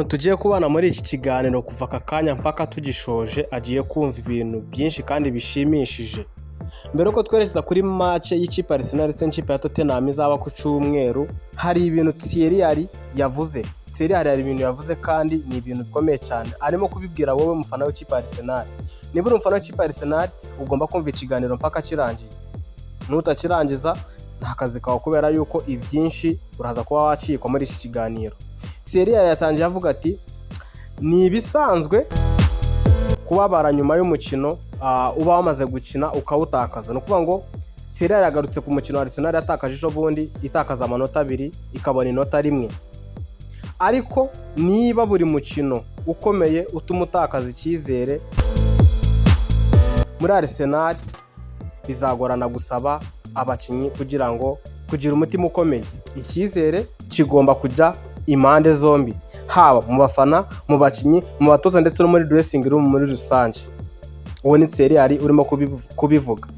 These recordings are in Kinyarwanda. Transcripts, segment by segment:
tugiye kubana muri iki kiganiro kuva aka kanya mpaka tugishoje agiye kumva ibintu byinshi kandi bishimishije. Mbere ko twerekeza kuri match y'ikipe Arsenal ndetse n'ikipe ya Tottenham izaba ku Cyumweru, hari ibintu Thierry yavuze. Thierry hari ibintu yavuze kandi ni ibintu bikomeye cyane. Arimo kubibwira wowe mufana w'ikipe Arsenal. Niba uri umufana w'ikipe Arsenal ugomba kumva ikiganiro mpaka kirangiye. Nutakirangiza nta kazi kawe kubera yuko ibyinshi uraza kuba wacikwa muri iki kiganiro. Thierry yatangiye avuga ati ni ibisanzwe kubabara nyuma y'umukino uba wamaze gukina ukawutakaza. No kuvuga ngo Thierry yagarutse ku mukino wa Arsenal yatakaje ejo bundi itakaza amanota 2 ikabona inota 1. Ariko niba buri mukino ukomeye utuma utakaza icyizere muri Arsenal bizagorana gusaba abakinyi kugira umutima ukomeye. Icyizere kigomba kujya impande zombi, haba mu bafana, mu bakinyi, mu batoza ndetse no muri dressing room muri rusange. Uwo ni Thierry urimo kubivuga.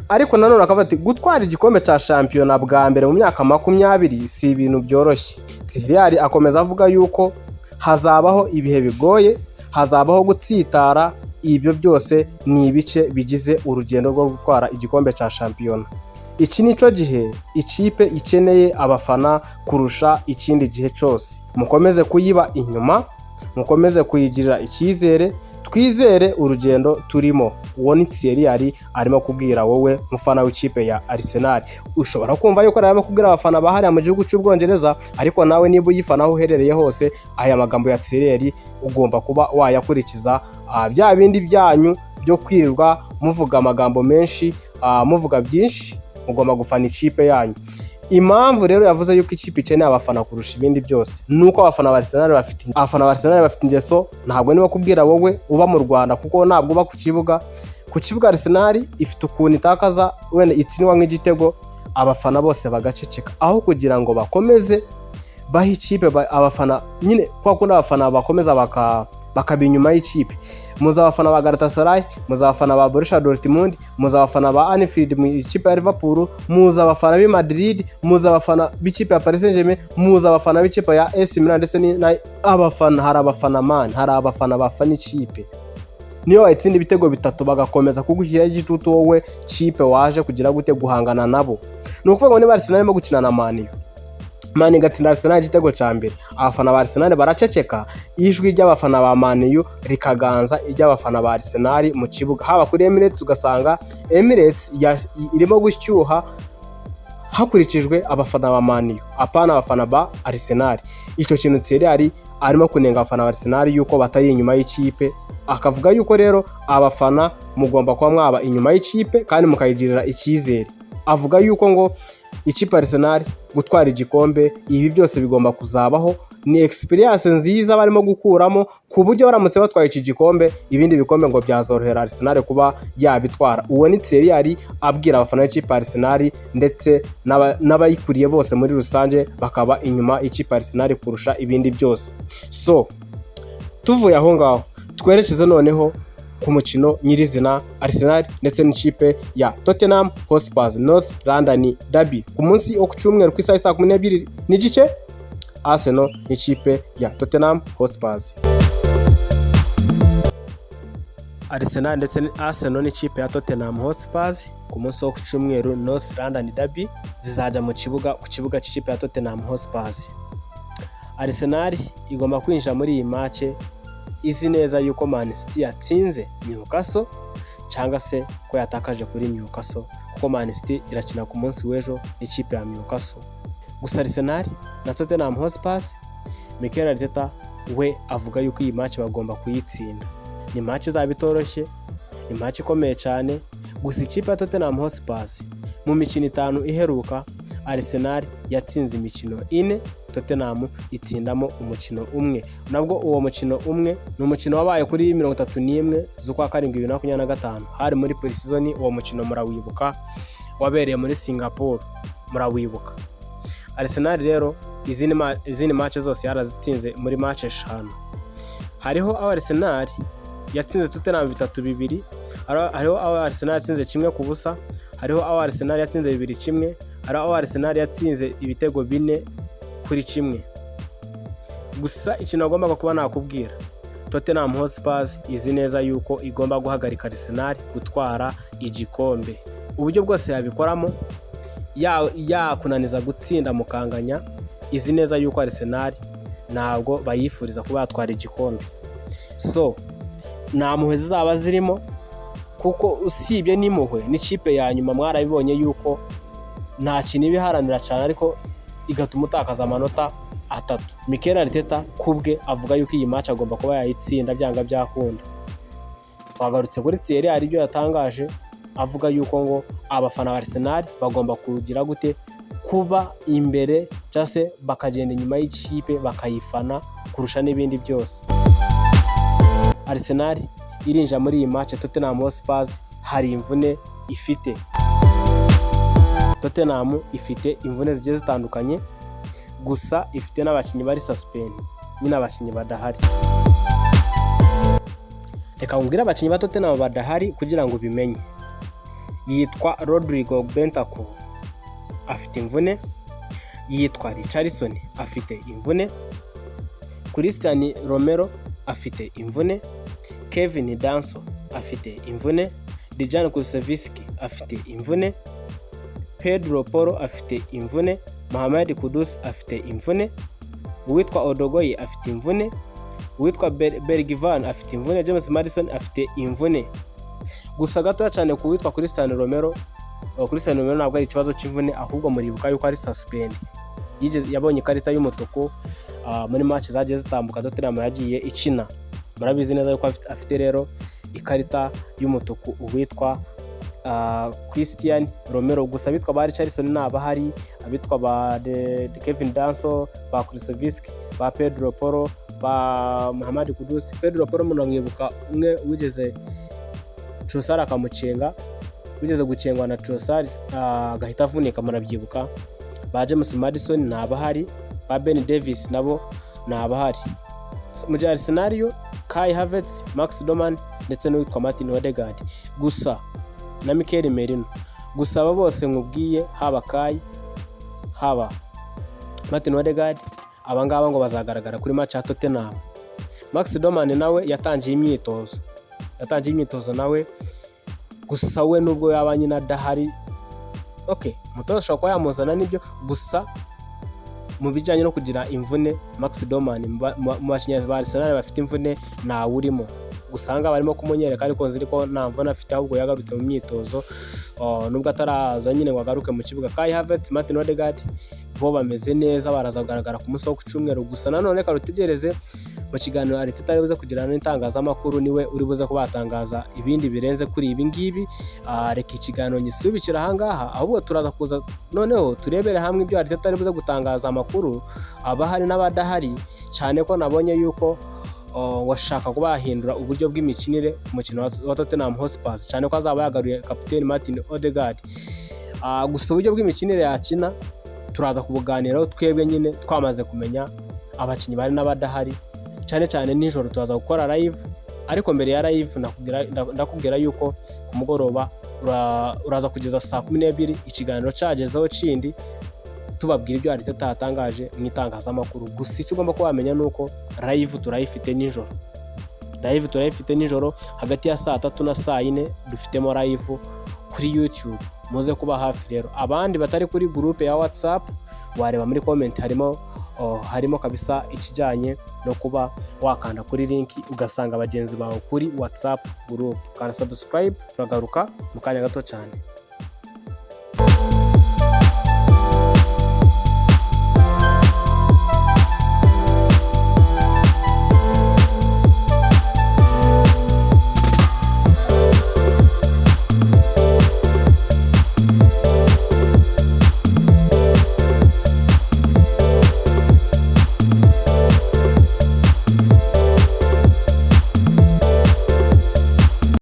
Ariko nanone akavuga ati gutwara igikombe cya shampiyona bwa mbere mu myaka 20 si ibintu byoroshye. Thierry akomeza avuga yuko hazabaho ibihe bigoye, hazabaho gutsitara. Ibyo byose ni ibice bigize urugendo rwo gutwara igikombe cya shampiyona. Iki nico gihe ikipe ikeneye abafana kurusha ikindi gihe cyose. Mukomeze kuyiba inyuma, mukomeze kuyigirira icyizere, twizere urugendo turimo. Uwo ni Thierry arimo kubwira wowe mufana w'ikipe ya Arsenal. Ushobora kumva yuko arimo kubwira abafana bahari mu gihugu cy'Ubwongereza, ariko nawe niba uyifana aho uherereye hose, aya magambo ya Thierry ugomba kuba wayakurikiza. Bya bindi byanyu byo kwirirwa muvuga amagambo menshi, muvuga byinshi, mugomba gufana ikipe yanyu. Impamvu rero yavuze yuko ikipe ikeneye abafana kurusha ibindi byose nuko abafana ba Arsenal bafite ingeso. Ntabwo niba kubwira wowe uba mu Rwanda kuko ntabwo uba ku kibuga Arsenal ifite ukuntu itakaza wenda itsinwa nk'igitego abafana bose bagaceceka, aho kugira ngo bakomeze baha ikipe abafana nyine kwa kundi abafana bakomeza bakaba inyuma y'ikipe. Muzabafana ba Galatasaray, muzabafana ba Borussia Dortmund, muzabafana ba Anfield mu ikipe ya Liverpool, muzabafana bi Madrid, muzabafana b'ikipe ya Paris Saint-Germain, muzabafana b'ikipe ya AC Milan ndetse abafana. Hari abafana bafana ikipe. Niyo wayitsinda ibitego 3 bagakomeza kugushyira igitutu wowe kipe waje kugira gute guhangana nabo. Ni ukuvuga ngo niba Arsenal irimo gukina na Man igatsinda Arsenal igitego cya mbere, abafana ba Arsenal baraceceka, ijwi ry'abafana ba Man rikaganza iry'abafana ba Arsenal mu kibuga. Haba kuri Emirates ugasanga Emirates irimo gushyuha hakurikijwe abafana ba Man apana abafana ba Arsenal. Icyo kintu Thierry arimo kunenga abafana ba Arsenal yuko batari inyuma y'ikipe. Akavuga yuko rero abafana mugomba kuba mwaba inyuma y'ikipe kandi mukayigirira icyizere. Avuga yuko ngo ikipe Arsenal gutwara igikombe ibi byose bigomba kuzabaho, ni experience nziza barimo gukuramo ku buryo baramutse batwaye iki gikombe ibindi bikombe ngo byazorohera Arsenal kuba yabitwara. Uwo ni Thierry abwira abafana b'ikipe Arsenal ndetse n'abayikuriye bose muri rusange bakaba inyuma ikipe Arsenal kurusha ibindi byose. So tuvuye aho ngaho twerekeze noneho ku mukino nyirizina Arsenal ndetse n'ikipe ya Tottenham Hotspur North London Derby ku munsi wo ku Cyumweru ku isaha 12 n'igice. Arsenal n'ikipe ya Tottenham Hotspur. Arsenal ndetse Arsenal n'ikipe ya Tottenham Hotspur ku munsi wo ku Cyumweru North London Derby zizajya ku kibuga cy'ikipe ya Tottenham Hotspur. Arsenal igomba kwinjira muri iyi match izi neza yuko Man City yatsinze Newcastle cyangwa se ko yatakaje kuri Newcastle, kuko Man City irakina ku munsi w'ejo n'ikipe ya Newcastle. Gusa Arsenal na Tottenham Hotspur, Mikel Arteta we avuga yuko iyi match bagomba kuyitsinda. Ni match izaba itoroshye, ni match ikomeye cyane. Gusa ikipe ya Tottenham Hotspur mu mikino 5 iheruka Arsenal yatsinze imikino 4, Tottenham itsindamo umukino umwe. Nabwo uwo mukino umwe ni umukino wabaye kuri 31 z'ukwa 7 2025 hari muri pre-season. Uwo mukino murawibuka wabereye muri Singapore, murawibuka. Arsenal rero izindi match zose yarazitsinze muri match 5. Hariho Arsenal yatsinze Tottenham 3-2, hariho Arsenal yatsinze 1-0, hariho Arsenal yatsinze 2-1, hariho Arsenal yatsinze ibitego 4-1. Gusa ikintu agombaga kuba nakubwira, Tottenham Hotspur izi neza yuko igomba guhagarika Arsenal gutwara igikombe. Uburyo bwose yabikoramo, yakunaniza gutsinda mukanganya, izi neza yuko Arsenal ntabwo bayifuriza kuba yatwara igikombe. So nta mpuhwe zizaba zirimo, kuko usibye n'impuhwe n'ikipe ya nyuma mwarabibonye yuko nta kintu ibiharanira cyane, ariko igatuma utakaza amanota 3. Mikel Arteta kubwe avuga yuko iyi match agomba kuba yayitsinda byanga byakunda. Twagarutse kuri Thierry Henry, ibyo yatangaje avuga yuko ngo abafana ba Arsenal bagomba kugira gute, kuba imbere cyangwa se bakagenda inyuma y'ikipe bakayifana kurusha n'ibindi byose. Arsenal irinja muri iyi match Tottenham Hotspur hari imvune ifite. Tottenham ifite imvune zigiye zitandukanye, gusa ifite n'abakinnyi bari suspend, nyine abakinnyi badahari. Reka ngubwire abakinnyi ba Tottenham badahari kugira ngo bimenye. Yitwa Rodrigo Bentancur afite imvune, yitwa Richarlison afite imvune, Christian Romero afite imvune, Kevin Danso afite imvune, Dejan Kulusevski afite imvune, Pedro Porro afite imvune, Mohamed Kudus afite imvune, uwitwa Odogoyi afite imvune, uwitwa Bergvall afite imvune, James Maddison afite imvune. Gusa gatoya cyane ku witwa Christian Romero. Christian Romero ntabwo ari ikibazo cy'imvune, ahubwo muribuka yuko ari suspend. Yabonye ikarita y'umutuku muri match zagiye zitambuka Tottenham yagiye ikina. Murabizi neza yuko afite rero ikarita y'umutuku uwitwa Christian Romero. Gusa bitwa ba Richarlison n'abahari, abitwa ba Kevin Danso, ba Kulusevski, ba Pedro Porro, ba Mohamed Kudus. Pedro Porro mwibuka umwe wigeze Trossard akamucenga, wigeze gucengwa na Trossard agahita avunika, murabyibuka. Ba James Maddison n'abahari, ba Ben Davis nabo n'abahari. Mu gihe Arsenal Kai Havertz, Max Doman ndetse n'uwitwa Martin Odegaard, gusa na Mikel Merino. Gusa aba bose nkubwiye, haba Kai haba Martin Odegaard, abangaba ngo bazagaragara kuri match ya Tottenham. Max Doman nawe yatangiye imyitozo nawe, gusa we nubwo yaba nyina adahari, umutoza ashobora kuba yamuzana n'ibyo, gusa mu bijyanye no kugira imvune Max Doman mu bakinnyi ba Arsenal bafite imvune ntawe urimo. Gusanga barimo kumunyereka, ariko nziri ko nta mvune afite, ahubwo yagarutse mu myitozo nubwo ataraza nyine ngo agaruke mu kibuga. Kai Havertz, Martin Odegaard bo bameze neza, baraza kugaragara ku munsi wo ku Cyumweru. Gusa nanone karutegereze mu kiganiro Arteta ari buze kugirana n'itangazamakuru, niwe uri buze kubatangaza ibindi birenze kuri ibi ngibi. Reka ikiganiro nyisubikira ahangaha, ahubwo turaza kuza noneho turebere hamwe ibyo Arteta ari buze gutangaza amakuru, abahari n'abadahari, cyane ko nabonye yuko washaka kuba yahindura uburyo bw'imikinire umukino wa Tottenham Hotspur, cyane ko azaba yagaruye kapiteni Martin Odegaard. Gusa uburyo bw'imikinire yakina turaza kubuganiraho twebwe nyine twamaze kumenya abakinnyi bari n'abadahari, cyane cyane nijoro turaza gukora live. Ariko mbere ya live ndakubwira yuko ku mugoroba uraza kugeza saa 12 ikiganiro cyagezeho kindi, tubabwira ibyo Arteta yatangaje mu itangazamakuru. Gusa icyo ugomba kubamenya nuko live turayifite nijoro, hagati ya saa 3 na saa 4 dufitemo live kuri YouTube. Muze kuba hafi rero. Abandi batari kuri groupe ya WhatsApp, wareba muri comment harimo kabisa ikijyanye no kuba wakanda kuri link ugasanga bagenzi bawe kuri WhatsApp group. Kana subscribe, turagaruka mu kanya gato cyane.